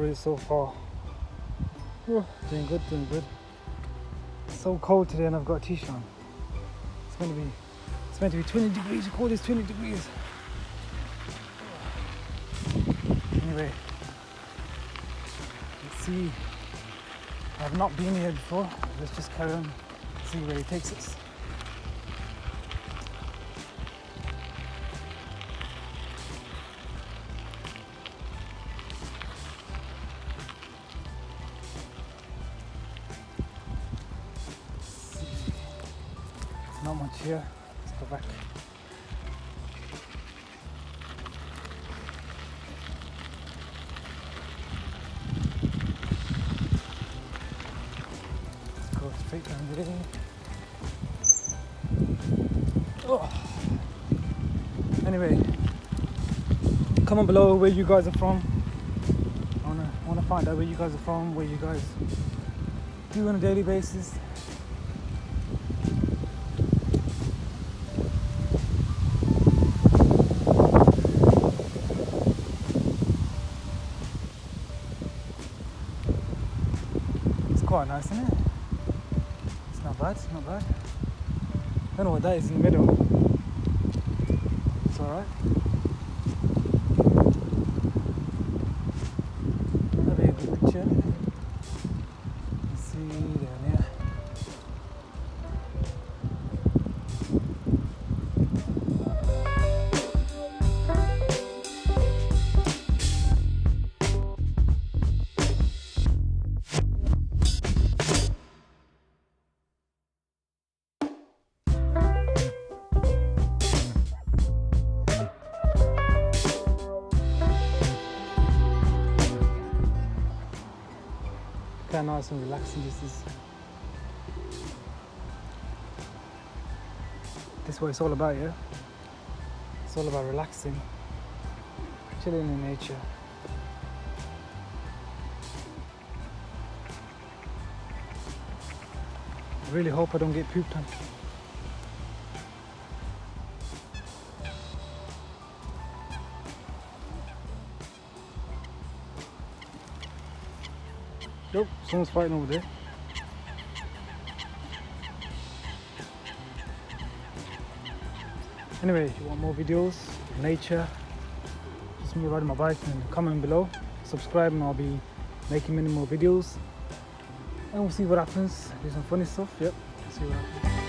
recovery so far. Oh, doing good, doing good. It's so cold today and I've got a t-shirt on. It's meant to be 20 degrees. You call this 20 degrees? Anyway, let's see. I've not been here before. Let's just carry on, see where it takes us. Not much here. Let's go back. Let's go straight down there. Oh. Anyway, comment below where you guys are from. I wanna find out where you guys are from, where you guys do on a daily basis. Quite nice, isn't it? It's not bad, not bad. I don't know what that is in the middle. It's alright. That'll be a good picture. Let's see down here. Kind of nice and relaxing. This is what it's all about, yeah? It's all about relaxing, chilling in nature. I really hope I don't get pooped on. Nope, someone's fighting over there. Anyway, if you want more videos of nature, just me riding my bike, and comment below. Subscribe and I'll be making many more videos. And we'll see what happens. Do some funny stuff, yep. See what happens.